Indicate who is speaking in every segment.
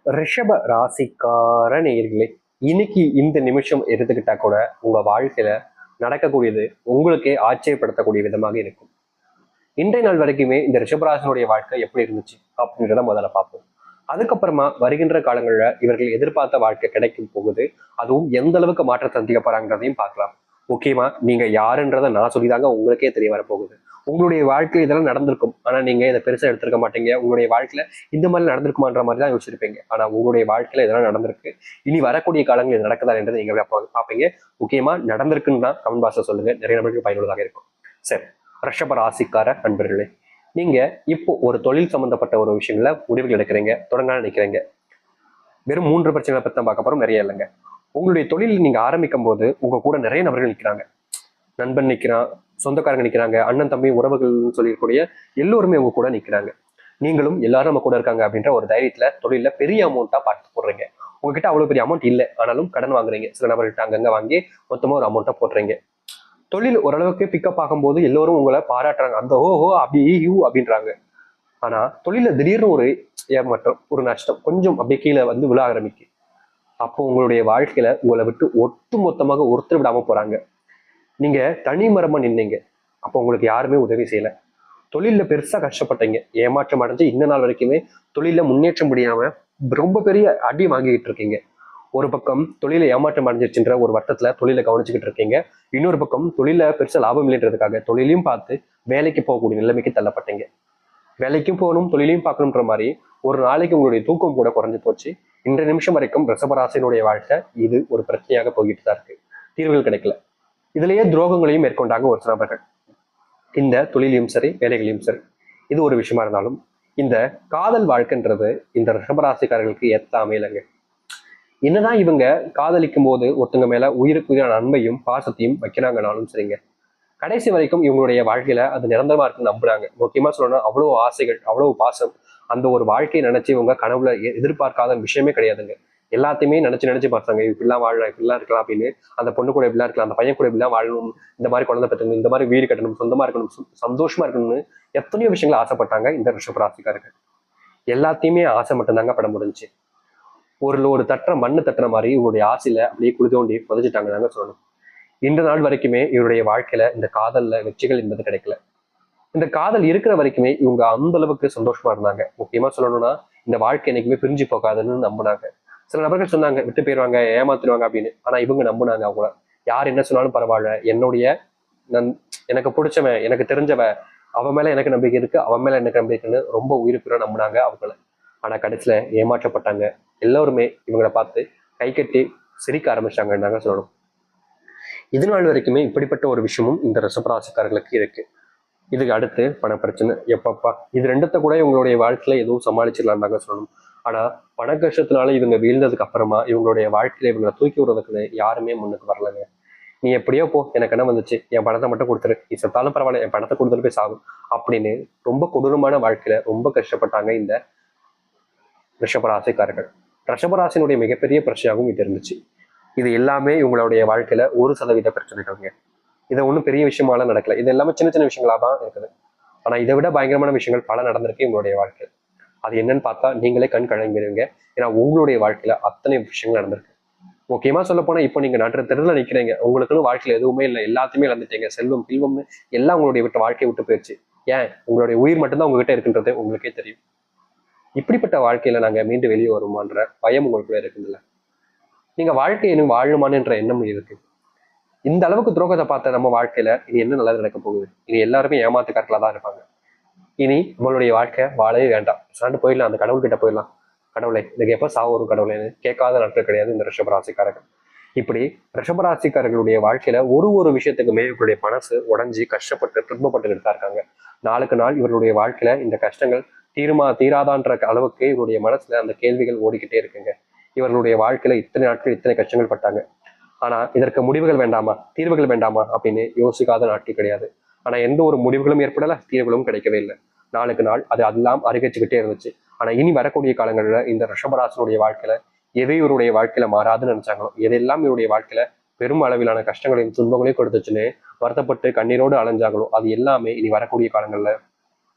Speaker 1: ரிஷப ராசிக்கார நேயர்களே, இன்னைக்கு இந்த நிமிஷம் எடுத்துக்கிட்டா கூட உங்க வாழ்க்கையில நடக்கக்கூடியது உங்களுக்கே ஆச்சரியப்படுத்தக்கூடிய விதமாக இருக்கும். இன்றைய நாள் வரைக்குமே இந்த ரிஷபராசினுடைய வாழ்க்கை எப்படி இருந்துச்சு அப்படின்றத முதல்ல பார்ப்போம். அதுக்கப்புறமா வருகின்ற காலங்கள்ல இவர்கள் எதிர்பார்த்த வாழ்க்கை கிடைக்கும் போகுது, அதுவும் எந்த அளவுக்கு மாற்றத்தை சந்திக்க போறாங்கிறதையும் பார்க்கலாம். முக்கியமா நீங்க யாருன்றதை நான் சொல்லிதாங்க உங்களுக்கே தெரிய வரப்போகுது. உங்களுடைய வாழ்க்கையில் இதெல்லாம் நடந்திருக்கும், ஆனா நீங்க இதை பெருசா எடுத்திருக்க மாட்டீங்க. உங்களுடைய வாழ்க்கையில இந்த மாதிரி நடந்திருக்குமான்ற மாதிரி தான் யோசிச்சிருப்பீங்க. ஆனா உங்களுடைய வாழ்க்கையில இதெல்லாம் நடந்திருக்கு. இனி வரக்கூடிய காலங்கள் இது நடக்குதா என்றது நீங்க பார்ப்பீங்க. முக்கியமா நடந்திருக்குன்னு தான் கமெண்ட் பாக்ஸ்ல சொல்லுங்க, நிறைய நபர்களுக்கு பயனுள்ளதாக இருக்கும். சரி, ரிஷப ராசிக்கார நண்பர்களே, நீங்க இப்போ ஒரு தொழில் சம்பந்தப்பட்ட ஒரு விஷயங்கள முடிவுகள் எடுக்கிறீங்க, தொடங்க நினைக்கிறீங்க. வெறும் 3 பிரச்சனைகளை பத்தி தான் பார்க்க போறோம், நிறைய இல்லைங்க. உங்களுடைய தொழில் நீங்க ஆரம்பிக்கும் போது உங்க கூட நிறைய நபர்கள் நிற்கிறாங்க. நண்பன் நிற்கிறான், சொந்தக்காரங்க நிற்கிறாங்க, அண்ணன் தம்பி உறவுகள் சொல்லியிருக்கூடிய எல்லோருமே உங்க கூட நிற்கிறாங்க. நீங்களும் எல்லாரும் நம்ம கூட இருக்காங்க அப்படின்ற ஒரு தைரியத்துல தொழில பெரிய அமௌண்ட்டா பார்த்து போடுறீங்க. உங்ககிட்ட அவ்வளவு பெரிய அமௌண்ட் இல்லை, ஆனாலும் கடன் வாங்குறீங்க. சில நபர்கள்ட்ட அங்கங்க வாங்கி மொத்தமா ஒரு அமௌண்ட்டா போடுறீங்க. தொழில் ஓரளவுக்கு பிக்கப் ஆகும்போது எல்லோரும் உங்களை பாராட்டுறாங்க, அந்த ஓஹோ அப்படி யூ அப்படின்றாங்க. ஆனா தொழில திடீர்னு ஒரு ஏமாற்றம், ஒரு நஷ்டம், கொஞ்சம் அப்படியே கீழே வந்து விழ ஆரம்பிக்கு. அப்போ உங்களுடைய வாழ்க்கையில உங்களை விட்டு ஒட்டு மொத்தமாக ஒருத்தர் விடாம போறாங்க. நீங்க தனி மரமா நின்னீங்க, அப்போ உங்களுக்கு யாருமே உதவி செய்யல. தொழில பெருசா கஷ்டப்பட்டீங்க, ஏமாற்றம் அடைஞ்சு இந்த நாள் வரைக்குமே தொழில முன்னேற்ற முடியாம ரொம்ப பெரிய அடி வாங்கிட்டு இருக்கீங்க. ஒரு பக்கம் தொழில ஏமாற்றம் அடைஞ்சிருச்சுன்ற ஒரு வருத்தத்துல தொழில கவனிச்சுக்கிட்டு இருக்கீங்க. இன்னொரு பக்கம் தொழில பெருசா லாபம் இல்லைன்றதுக்காக தொழிலையும் பார்த்து வேலைக்கு போகக்கூடிய நிலைமைக்கு தள்ளப்பட்டீங்க. வேலைக்கும் போகணும், தொழிலையும் பார்க்கணுன்ற மாதிரி ஒரு நாளைக்கு உங்களுடைய தூக்கம் கூட குறைஞ்சு போச்சு. இன்றைய நிமிஷம் வரைக்கும் ரிஷபராசினுடைய வாழ்க்கை இது ஒரு பிரச்சனையாக போய்கிட்டு தான் இருக்கு. தீர்வுகள் கிடைக்கல. இதுலயே துரோகங்களையும் மேற்கொண்டாங்க ஒரு சில நபர்கள், இந்த தொழிலையும் சரி வேலைகளையும் சரி. இது ஒரு விஷயமா இருந்தாலும் இந்த காதல் வாழ்க்கைன்றது இந்த ரிஷபராசிக்காரர்களுக்கு ஏத்த அமையலைங்க. என்னதான் இவங்க காதலிக்கும் போது ஒருத்தங்க மேல உயிருக்குரியான அன்பையும் பாசத்தையும் வைக்கிறாங்கனாலும் சரிங்க, கடைசி வரைக்கும் இவங்களுடைய வாழ்க்கையில அது நிரந்தரமா இருக்குன்னு நம்புறாங்க. முக்கியமா சொல்லணும்னா அவ்வளவு ஆசைகள், அவ்வளவு பாசம், அந்த ஒரு வாழ்க்கையை நினைச்சு இவங்க கனவுல எதிர்பார்க்காத விஷயமே கிடையாதுங்க. எல்லாத்தையுமே நினைச்சு நினைச்சு பார்த்தாங்க, இப்படிலாம் வாழலாம், இப்படிலாம் இருக்கலாம் அப்படின்னு. அந்த பொண்ணு கூட இப்படிலாம் இருக்கலாம், அந்த பையன் கூட இப்படிலாம் வாழணும், இந்த மாதிரி குழந்தை பெற்றணும், இந்த மாதிரி வீடு கட்டணும், சொந்தமா இருக்கணும், சந்தோஷமா இருக்கணும்னு எத்தனையோ விஷயங்களை ஆசைப்பட்டாங்க இந்த ரிஷபராசிக்காரர்கள். எல்லாத்தையுமே ஆசை மட்டும்தாங்க பட முடிஞ்சுச்சு. ஒரு தட்டுற மண்ணு தட்டுற மாதிரி இவங்களுடைய ஆசையில அப்படியே குழி தோண்டி புதைச்சிட்டாங்க சொல்லணும். இந்த நாள் வரைக்குமே இவருடைய வாழ்க்கையில இந்த காதல்ல வெற்றிகள் என்பது கிடைக்கல. இந்த காதல் இருக்கிற வரைக்குமே இவங்க அந்த அளவுக்கு சந்தோஷமா இருந்தாங்க. முக்கியமா சொல்லணும்னா இந்த வாழ்க்கை என்னைக்குமே பிரிஞ்சு போகாதுன்னு நம்பினாங்க. சில நபர்கள் சொன்னாங்க விட்டு போயிடுவாங்க, ஏமாத்துருவாங்க அப்படின்னு. ஆனா இவங்க நம்பினாங்க. அவங்கள யார் என்ன சொன்னாலும் பரவாயில்ல, என்னுடைய எனக்கு பிடிச்சவன், எனக்கு தெரிஞ்சவன், அவன் மேல எனக்கு நம்பிக்கை இருக்கு, அவன் மேல எனக்கு நம்பிக்கைன்னு ரொம்ப உயிர்ப்புற நம்பினாங்க அவங்கள. ஆனா கடைசியில ஏமாற்றப்பட்டாங்க. எல்லோருமே இவங்களை பார்த்து கை கட்டி சிரிக்க ஆரம்பிச்சாங்கன்னாங்க சொல்லணும். இது நாள் வரைக்குமே இப்படிப்பட்ட ஒரு விஷயமும் இந்த ரிஷபராசிக்காரர்களுக்கு இருக்கு. இதுக்கு அடுத்து பண பிரச்சனை, எப்பப்பா இது ரெண்டத்தை கூட இவங்களுடைய வாழ்க்கையில எதுவும் சமாளிச்சிடலாம்னாங்க சொல்லணும். ஆனா பண கஷ்டத்தினால இவங்க வீழ்ந்ததுக்கு அப்புறமா இவங்களுடைய வாழ்க்கையில இவங்களை தூக்கி விடுறதுக்குன்னு யாருமே முன்னுக்கு வரலங்க. நீ எப்படியோ போ, எனக்கு என்ன வந்துச்சு, என் பணத்தை மட்டும் கொடுத்துரு, நீ செத்தாலும் பரவாயில்ல, என் பணத்தை கொடுத்துட்டு போய் சாகும் அப்படின்னு ரொம்ப கொடூரமான வாழ்க்கையில ரொம்ப கஷ்டப்பட்டாங்க இந்த ரிஷபராசிக்காரர்கள். ரிஷபராசினுடைய மிகப்பெரிய பிரச்சனையாகவும் இது இருந்துச்சு. இது எல்லாமே இவங்களுடைய வாழ்க்கையில 1% பிரச்சனைகள்ங்க. இதை ஒன்றும் பெரிய விஷயமாலாம் நடக்கல, இது எல்லாமே சின்ன சின்ன விஷயங்களா தான் இருக்குது. ஆனா இதை விட பயங்கரமான விஷயங்கள் பல நடந்திருக்கு இவங்களுடைய வாழ்க்கையில். அது என்னன்னு பார்த்தா நீங்களே கண் கலங்கிடுவீங்க. ஏன்னா உங்களுடைய வாழ்க்கையில அத்தனை விஷயங்கள் நடந்திருக்கு. முக்கியமா சொல்ல போனா இப்போ நீங்க தெருவில் நிற்கிறீங்க, உங்களுக்குன்னு வாழ்க்கையில எதுவுமே இல்லை, எல்லாத்தையுமே இழந்துட்டீங்க. செல்வம் கில்வம்னு எல்லாம் உங்களுடைய வாழ்க்கையை விட்டு போயிடுச்சு. ஏன் உங்களுடைய உயிர் மட்டும்தான் உங்ககிட்ட இருக்குன்றது உங்களுக்கே தெரியும். இப்படிப்பட்ட வாழ்க்கையில நாங்க மீண்டும் வெளியே வருமான்ற பயம் உங்களுக்குள்ள இருக்குதுல்ல. நீங்க வாழ்க்கையை இன்னும் வாழுமான்ற எண்ணம் இருக்கு. இந்த அளவுக்கு துரோகத்தை பார்த்த நம்ம வாழ்க்கையில இனி என்ன நல்லது நடக்க போகுது? இனி எல்லாருமே ஏமாத்துக்காரர்களா தான் இருப்பாங்க. இனி நம்மளுடைய வாழ்க்கை வாழவே வேண்டாம், சாண்டு போயிடலாம், அந்த கடவுள்கிட்ட போயிடலாம். கடவுளை இதுக்கு எப்ப சாவு ஒரு கடவுளைன்னு கேட்காத நாட்கள் கிடையாது இந்த ரிஷபராசிக்காரர்கள். இப்படி ரிஷபராசிக்காரர்களுடைய வாழ்க்கையில ஒரு விஷயத்துக்குமே இவர்களுடைய மனசு உடஞ்சி கஷ்டப்பட்டு துன்பப்பட்டுக்கிட்டு தான் இருக்காங்க. நாளுக்கு நாள் இவர்களுடைய வாழ்க்கையில இந்த கஷ்டங்கள் தீராதான்ற அளவுக்கு இவருடைய மனசுல அந்த கேள்விகள் ஓடிக்கிட்டே இருக்குங்க. இவர்களுடைய வாழ்க்கையில இத்தனை நாட்கள் இத்தனை கஷ்டங்கள் பட்டாங்க, ஆனா இதற்கு முடிவுகள் வேண்டாமா, தீர்வுகள் வேண்டாமா அப்படின்னு யோசிக்காத நாட்கள் கிடையாது. ஆனா எந்த ஒரு முடிவுகளும் ஏற்படல, தீர்வுகளும் கிடைக்கவே இல்லை. நாளுக்கு நாள் அது அதெல்லாம் அறிவிச்சுக்கிட்டே இருந்துச்சு. ஆனா இனி வரக்கூடிய காலங்கள்ல இந்த ரிஷபராசனுடைய வாழ்க்கையில எதை இவருடைய வாழ்க்கையில மாறாதுன்னு நினைச்சாங்களோ, எதெல்லாம் இவருடைய வாழ்க்கையில பெரும் அளவிலான கஷ்டங்களையும் துன்பங்களையும் கொடுத்துச்சுன்னு வருத்தப்பட்டு கண்ணீரோடு அலைஞ்சாங்களோ, அது எல்லாமே இனி வரக்கூடிய காலங்கள்ல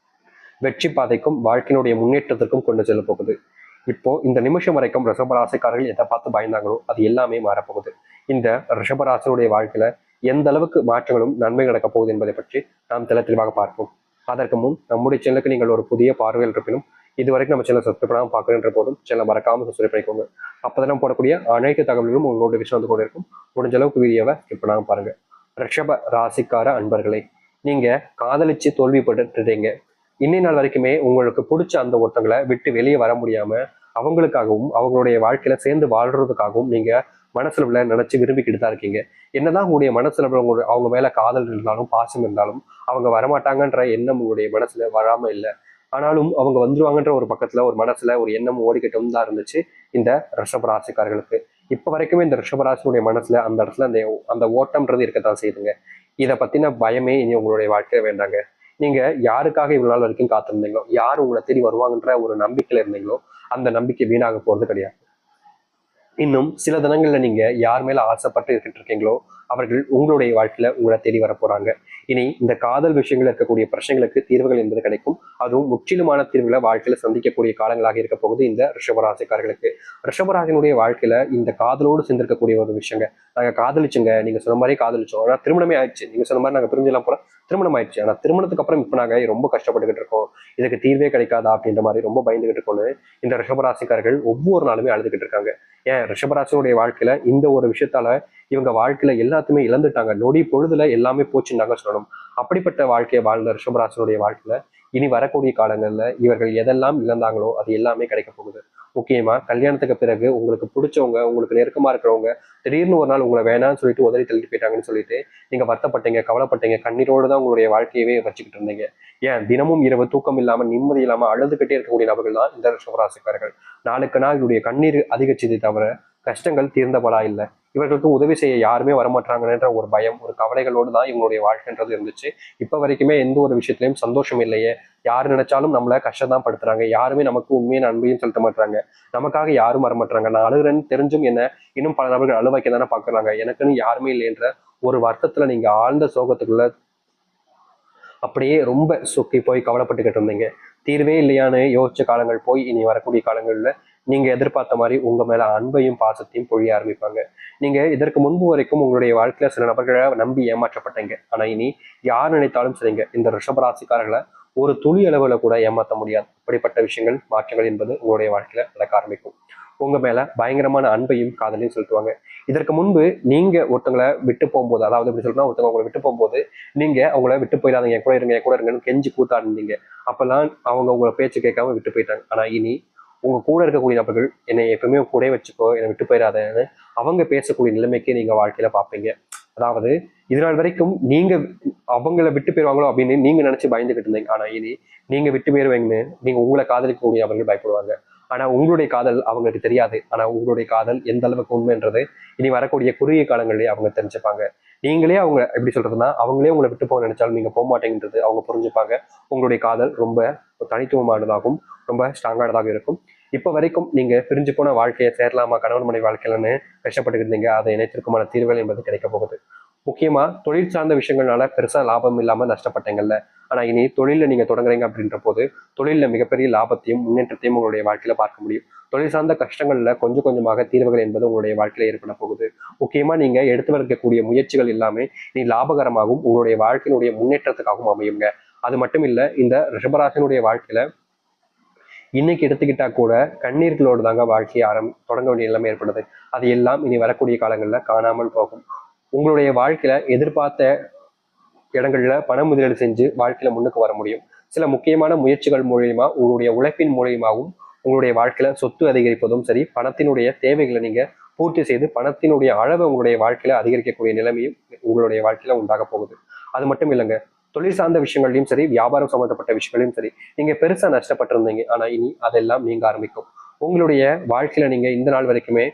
Speaker 1: வெற்றி பாதைக்கும் வாழ்க்கையினுடைய முன்னேற்றத்திற்கும் கொண்டு செல்ல போகுது. இப்போ இந்த நிமிஷம் வரைக்கும் ரிஷபராசிக்காரர்கள் எதை பார்த்து பயந்தாங்களோ அது எல்லாமே மாறப்போகுது. இந்த ரிஷபராசினுடைய வாழ்க்கையில எந்த அளவுக்கு மாற்றங்களும் நன்மை நடக்க போகுது என்பதை பற்றி நாம் தெளிவாக பார்ப்போம். அதற்கு முன் நம்முடைய சேனலுக்கு நீங்கள் ஒரு புதிய பார்வையில் இருப்பினும் இதுவரைக்கும் நம்ம சேனல் சப்ஸ்கிரைப் பண்ணாமல் பார்க்குறேன்ற போதும் சேனலை மறக்காமல் சப்ஸ்கிரைப் பண்ணிக்கோங்க. அப்போதான் போடக்கூடிய அனைத்து தகவல்களும் உங்களோட நோட்டிஃபிகேஷன் வந்து கொண்டு இருக்கும். முடிஞ்ச அளவுக்கு வீடியோவை ஸ்கிப் பண்ணாமல் பாருங்க. ரிஷப ராசிக்கார அன்பர்களே, நீங்க காதலிச்சு தோல்விப்பட்டுட்டீங்க. இன்னை நாள் வரைக்குமே உங்களுக்கு பிடிச்ச அந்த ஒருத்தங்களை விட்டு வெளியே வர முடியாம அவங்களுக்காகவும் அவங்களுடைய வாழ்க்கையில சேர்ந்து வாழ்றதுக்காகவும் நீங்க மனசுல உள்ள நினைச்சு விரும்பிக்கிட்டு தான் இருக்கீங்க. என்னதான் உங்களுடைய மனசுல அவங்க மேல காதல் இருந்தாலும் பாசம் இருந்தாலும் அவங்க வரமாட்டாங்கன்ற எண்ணம் உங்களுடைய மனசுல வராம இல்லை. ஆனாலும் அவங்க வந்துருவாங்கன்ற ஒரு பக்கத்துல ஒரு மனசுல ஒரு எண்ணம் ஓடிக்கிட்டும் தான் இருந்துச்சு இந்த ரிஷபராசிக்காரர்களுக்கு. இப்ப வரைக்குமே இந்த ரிஷபராசினுடைய மனசுல அந்த இடத்துல அந்த ஓட்டம்ன்றது இருக்கத்தான் செய்யுதுங்க. இதை பத்தின பயமே இனி உங்களுடைய வாழ்க்கையில வேண்டாங்க. நீங்க யாருக்காக இவ்வளவு நாள் வரைக்கும் காத்திருந்தீங்களோ, யார் உங்களை தேடி வருவாங்கன்ற ஒரு நம்பிக்கையில இருந்தீங்களோ அந்த நம்பிக்கை வீணாக போறது கிடையாது. இன்னும் சில தினங்கள்ல நீங்க யார் மேல ஆசைப்பட்டு இருக்கிட்டு இருக்கீங்களோ அவர்கள் உங்களுடைய வாழ்க்கையில உங்களை தேடி வர போறாங்க. இனி இந்த காதல் விஷயங்கள் இருக்கக்கூடிய பிரச்சனைகளுக்கு தீர்வுகள் என்பது கிடைக்கும். அதுவும் முற்றிலுமான தீர்வுகளை வாழ்க்கையில சந்திக்கக்கூடிய காலங்களாக இருக்க போகுது இந்த ரிஷபராசிக்காரர்களுக்கு. ரிஷபராசினுடைய வாழ்க்கையில இந்த காதலோடு சேர்ந்திருக்கக்கூடிய ஒரு விஷயங்க, நாங்க காதலிச்சுங்க, நீங்க சொன்ன மாதிரி காதலிச்சோம், ஆனா திருமணமே ஆயிடுச்சு, நீங்க சொன்ன மாதிரி நாங்க பிரிஞ்செல்லாம் போல திருமணம் ஆயிடுச்சு, ஆனா திருமணத்துக்கு அப்புறம் இப்ப நாங்க ரொம்ப கஷ்டப்பட்டுக்கிட்டு இருக்கோம், இதுக்கு தீர்வே கிடைக்காதா அப்படின்ற மாதிரி ரொம்ப பயந்துகிட்டு இருக்கோம்னு இந்த ரிஷபராசிக்காரர்கள் ஒவ்வொரு நாளுமே அழுதுகிட்டு இருக்காங்க. ஏன் ரிஷபராசினுடைய வாழ்க்கையில இந்த ஒரு விஷயத்தால இவங்க வாழ்க்கையில எல்லாத்தையுமே இழந்துட்டாங்க. நொடி பொழுதுல எல்லாமே போச்சுன்னாங்க சொல்லணும். அப்படிப்பட்ட வாழ்க்கையை வாழ்ந்த ரிஷபராசினுடைய வாழ்க்கையில இனி வரக்கூடிய காலங்கள்ல இவர்கள் எதெல்லாம் இழந்தாங்களோ அது எல்லாமே கிடைக்க போகுது. முக்கியமா கல்யாணத்துக்கு பிறகு உங்களுக்கு பிடிச்சவங்க, உங்களுக்கு நெருக்கமா இருக்கிறவங்க திடீர்னு ஒரு நாள் உங்களை வேணாம்னு சொல்லிட்டு உதறி தள்ளிட்டு போயிட்டாங்கன்னு சொல்லிட்டு நீங்க வருத்தப்பட்டீங்க, கவலைப்பட்டீங்க, கண்ணீரோடு தான் உங்களுடைய வாழ்க்கையவே வச்சுக்கிட்டு இருந்தீங்க. ஏன் தினமும் இரவு தூக்கம் இல்லாம நிம்மதி இல்லாம அழுதுகிட்டே இருக்கக்கூடிய நபர்கள் தான் இந்த ரிஷபராசிக்காரர்கள். நாளுக்கு நாள் இவருடைய கண்ணீர் அதிகரிச்சதை தவிர கஷ்டங்கள் தீர்ந்தபடா இல்லை. இவர்களுக்கு உதவி செய்ய யாருமே வரமாட்டாங்கன்ற ஒரு பயம், ஒரு கவலைகளோடு தான் இவங்களுடைய வாழ்க்கைன்றது இருந்துச்சு. இப்ப வரைக்குமே எந்த ஒரு விஷயத்திலையும் சந்தோஷம் இல்லையே, யார் நினைச்சாலும் நம்மள கஷ்டம் தான் படுத்துறாங்க, யாருமே நமக்கு உண்மையான அன்பையும் செலுத்த மாட்டாங்க, நமக்காக யாரும் வரமாட்டாங்க, நான் அழுகிறேன்னு தெரிஞ்சும் என்ன இன்னும் பல நபர்கள் அழு வைக்க தானே பாக்குறாங்க, எனக்குன்னு யாருமே இல்லைன்ற ஒரு வருத்தத்துல நீங்க ஆழ்ந்த சோகத்துக்குள்ள அப்படியே ரொம்ப சொக்கி போய் கவலைப்பட்டுக்கிட்டு இருந்தீங்க. தீர்வே இல்லையான்னு யோசிச்ச காலங்கள் போய் இனி வரக்கூடிய காலங்கள்ல நீங்க எதிர்பார்த்த மாதிரி உங்க மேல அன்பையும் பாசத்தையும் பொழிய ஆரம்பிப்பாங்க. நீங்க இதற்கு முன்பு வரைக்கும் உங்களுடைய வாழ்க்கையில சில நபர்களை நம்பி ஏமாற்றப்பட்டீங்க. ஆனா இனி யார் நினைத்தாலும் சரிங்க, இந்த ரிஷபராசிக்காரர்களை ஒரு துளி அளவுல கூட ஏமாற்ற முடியாது. அப்படிப்பட்ட விஷயங்கள் மாற்றங்கள் என்பது உங்களுடைய வாழ்க்கையில நடக்க ஆரம்பிக்கும். உங்க மேல பயங்கரமான அன்பையும் காதலையும் செலுத்துவாங்க. இதற்கு முன்பு நீங்க ஒருத்தங்களை விட்டு போகும்போது, அதாவது எப்படி சொல்றா, ஒருத்தவங்க உங்களை விட்டு போகும்போது நீங்க அவங்கள விட்டு போயிடாதீங்க, என் கூட இருங்க, என் கூட இருங்கன்னு கெஞ்சி கூத்தாடினீங்க. அப்பெல்லாம் அவங்க உங்களை பேச்சு கேட்காம விட்டு போயிட்டாங்க. ஆனா இனி உங்க கூட இருக்கக்கூடிய நபர்கள் என்னை எப்பவுமே கூட வச்சுக்கோ, என்னை விட்டு போயிடாதன்னு அவங்க பேசக்கூடிய நிலைமைக்கு நீங்க வாழ்க்கையில பார்ப்பீங்க. அதாவது இதனால் வரைக்கும் நீங்க அவங்கள விட்டு போயிருவாங்களோ அப்படின்னு நீங்க நினைச்சு பயந்துகிட்டு இருந்தீங்க. ஆனா இனி நீங்க விட்டு போயிருவீங்கன்னு நீங்க உங்களை காதலிக்கக்கூடிய அவர்கள் பயப்படுவாங்க. ஆனா உங்களுடைய காதல் அவங்களுக்கு தெரியாது. ஆனா உங்களுடைய காதல் எந்த அளவுக்கு உண்மைன்றது இனி வரக்கூடிய குறுகிய காலங்களிலேயே அவங்க தெரிஞ்சுப்பாங்க. நீங்களே அவங்க எப்படி சொல்றதுன்னா, அவங்களே உங்களை விட்டு போக நினைச்சாலும் நீங்க போக மாட்டேங்கிறது அவங்க புரிஞ்சுப்பாங்க. உங்களுடைய காதல் ரொம்ப தனித்துவமானதாகவும் ரொம்ப ஸ்ட்ராங்கானதாக இருக்கும். இப்ப வரைக்கும் நீங்க பிரிஞ்சு போன வாழ்க்கையை சேரலாமா கணவன் மனைவி வாழ்க்கையிலன்னு கஷ்டப்பட்டு இருந்தீங்க, அதை இணைத்திற்குமான தீர்வுகள் என்பது கிடைக்க போகுது. முக்கியமா தொழில் சார்ந்த விஷயங்கள்னால பெருசா லாபம் இல்லாம நஷ்டப்பட்டீங்கல்ல, ஆனா இனி தொழில நீங்க தொடங்குறீங்க அப்படின்ற போது தொழில மிகப்பெரிய லாபத்தையும் முன்னேற்றத்தையும் உங்களுடைய வாழ்க்கையில பார்க்க முடியும். தொழில் சார்ந்த கஷ்டங்கள்ல கொஞ்சம் கொஞ்சமாக தீர்வுகள் என்பது உங்களுடைய வாழ்க்கையில ஏற்பட போகுது. முக்கியமா நீங்க எடுத்து வைக்கக்கூடிய முயற்சிகள் எல்லாமே நீ லாபகரமாகவும் உங்களுடைய வாழ்க்கையினுடைய முன்னேற்றத்துக்காகவும் அமையுங்க. அது மட்டும் இல்ல, இந்த ரிஷபராசினுடைய வாழ்க்கையில இன்னைக்கு எடுத்துக்கிட்டா கூட கண்ணீர்களோடு தாங்க வாழ்க்கையை தொடங்க வேண்டிய நிலைமை ஏற்படுது. அது எல்லாம் இனி வரக்கூடிய காலங்கள்ல காணாமல் போகும். உங்களுடைய வாழ்க்கையில எதிர்பார்த்த இடங்கள்ல பண முதலீடு செஞ்சு வாழ்க்கையில முன்னுக்கு வர முடியும். சில முக்கியமான முயற்சிகள் மூலியமா உங்களுடைய உழைப்பின் மூலியமாகவும் உங்களுடைய வாழ்க்கையில சொத்து அதிகரிப்பதும் சரி, பணத்தினுடைய தேவைகளை நீங்க பூர்த்தி செய்து பணத்தினுடைய அளவை உங்களுடைய வாழ்க்கையில அதிகரிக்கக்கூடிய நிலைமையும் உங்களுடைய வாழ்க்கையில உண்டாக போகுது. அது மட்டும் இல்லைங்க, தொழில் சார்ந்த விஷயங்களையும் சரி, வியாபாரம் சம்பந்தப்பட்ட விஷயங்களையும் சரி, நீங்க பெருசா நஷ்டப்பட்டிருந்தீங்க. ஆனா இனி அதெல்லாம் நீங்க ஆரம்பிக்கும். உங்களுடைய வாழ்க்கையில நீங்க இந்த நாள் வரைக்குமே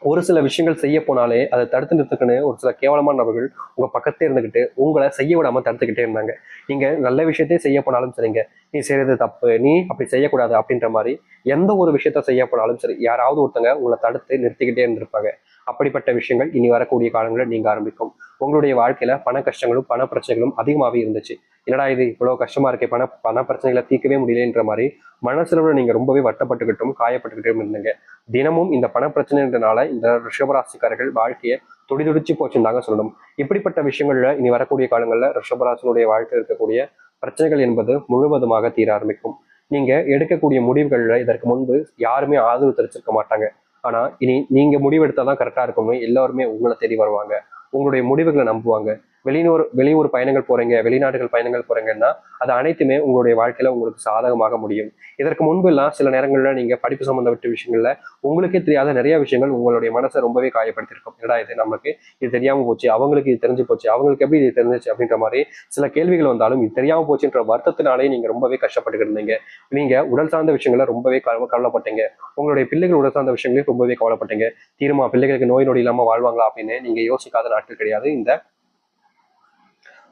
Speaker 1: ஒரு சில விஷயங்கள் செய்ய போனாலே அதை தடுத்து நிறுத்துக்குன்னு ஒரு சில கேவலமான நபர்கள் உங்க பக்கத்தே இருந்துகிட்டு உங்களை செய்ய விடாம தடுத்துக்கிட்டே இருந்தாங்க. நீங்க நல்ல விஷயத்தையும் செய்ய போனாலும் சரிங்க, நீ செய்யறது தப்பு, நீ அப்படி செய்யக்கூடாது அப்படின்ற மாதிரி எந்த ஒரு விஷயத்த செய்ய போனாலும் சரி, யாராவது ஒருத்தங்க உங்களை தடுத்து நிறுத்திக்கிட்டே இருந்திருப்பாங்க. அப்படிப்பட்ட விஷயங்கள் இனி வரக்கூடிய காலங்களில் நீங்க ஆரம்பிக்கும். உங்களுடைய வாழ்க்கையில பண கஷ்டங்களும் பண பிரச்சனைகளும் அதிகமாகவே இருந்துச்சு. என்னடா இது இவ்வளவு கஷ்டமா இருக்கே, பண பண பிரச்சனைகளை தீர்க்கவே முடியலன்ற மாதிரி மனசுல நீங்க ரொம்பவே வட்டப்பட்டுக்கிட்டும் காயப்பட்டுக்கிட்டும் இருந்தீங்க. தினமும் இந்த பண பிரச்சனைன்றனால இந்த ரிஷபராசிக்காரர்கள் வாழ்க்கையை துடிதுடிச்சு போச்சுன்னு தாங்க சொல்லணும். இப்படிப்பட்ட விஷயங்கள்ல இனி வரக்கூடிய காலங்களில் ரிஷபராசினுடைய வாழ்க்கை இருக்கக்கூடிய பிரச்சனைகள் என்பது முழுவதுமாக தீர ஆரம்பிக்கும். நீங்க எடுக்கக்கூடிய முடிவுகள்ல இதற்கு முன்பு யாருமே ஆதரவு தெரிவிச்சிருக்க மாட்டாங்க. ஆனா இனி நீங்க முடிவெடுத்தாதான் கரெக்டா இருக்கும்னு எல்லாருமே உங்களை தேடி வருவாங்க. உங்களுடைய முடிவுகளை நம்புவாங்க. வெளியூர் பயணங்கள் போறீங்க, வெளிநாடுகள் பயணங்கள் போறீங்கன்னா அது அனைத்துமே உங்களுடைய வாழ்க்கையில உங்களுக்கு சாதகமாக முடியும். இதற்கு முன்பு எல்லாம் சில நேரங்கள்ல நீங்க படிப்பு சம்பந்தப்பட்ட விஷயங்கள்ல உங்களுக்கே தெரியாத நிறைய விஷயங்கள் உங்களுடைய மனசை ரொம்பவே காயப்படுத்திருக்கும். என்னடா இது நமக்கு இது தெரியாம போச்சு, அவங்களுக்கு இது தெரிஞ்சு போச்சு, அவங்களுக்கு எப்படி இது தெரிஞ்சிச்சு அப்படின்ற மாதிரி சில கேள்விகள் வந்தாலும் இது தெரியாம போச்சுன்ற வருத்தத்தினாலே நீங்க ரொம்பவே கஷ்டப்பட்டு இருந்தீங்க. நீங்க உடல் சார்ந்த விஷயங்கள ரொம்பவே கவலைப்பட்டீங்க. உங்களுடைய பிள்ளைகள் உடல் சார்ந்த விஷயங்களையும் ரொம்பவே கவலைப்பட்டீங்க. தீருமா பிள்ளைகளுக்கு நோய் நொடி இல்லாம வாழ்வாங்களா அப்படின்னு நீங்க யோசிக்காத நாட்கள் கிடையாது இந்த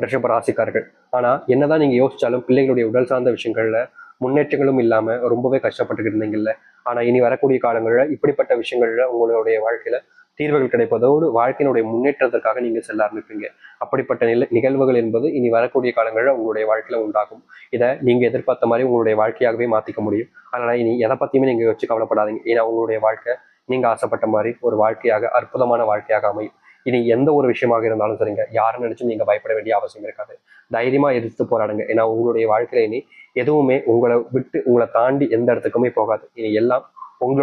Speaker 1: ரிஷப ராசிக்காரர்கள். ஆனா என்னதான் நீங்க யோசிச்சாலும் பிள்ளைகளுடைய உடல் சார்ந்த விஷயங்கள்ல முன்னேற்றங்களும் இல்லாம ரொம்பவே கஷ்டப்பட்டு இருந்தீங்கல்ல. ஆனா இனி வரக்கூடிய காலங்கள்ல இப்படிப்பட்ட விஷயங்கள்ல உங்களுடைய வாழ்க்கையில தீர்வுகள் கிடைப்பதோடு வாழ்க்கையினுடைய முன்னேற்றத்திற்காக நீங்க செல்ல ஆரம்பிப்பீங்க. அப்படிப்பட்ட நிகழ்வுகள் என்பது இனி வரக்கூடிய காலங்களில் உங்களுடைய வாழ்க்கையில உண்டாகும். இதை நீங்க எதிர்பார்த்த மாதிரி உங்களுடைய வாழ்க்கையாகவே மாத்திக்க முடியும். அதனால இனி எதை பத்தியுமே நீங்க வச்சு கவலைப்படாதீங்க. ஏன்னா உங்களுடைய வாழ்க்கை நீங்க ஆசைப்பட்ட மாதிரி ஒரு வாழ்க்கையாக அற்புதமான வாழ்க்கையாக அமையும். இனி எந்த ஒரு விஷயமாக இருந்தாலும் சரிங்க, யாரும் நினைச்சும் நீங்க பயப்பட வேண்டிய அவசியம் இருக்காது. தைரியமா எதிர்த்து போராடுங்க. ஏன்னா உங்களுடைய வாழ்க்கையில இனி எதுவுமே உங்களை விட்டு உங்களை தாண்டி எந்த இடத்துக்குமே போகாது. இனி எல்லாம் உங்களுடைய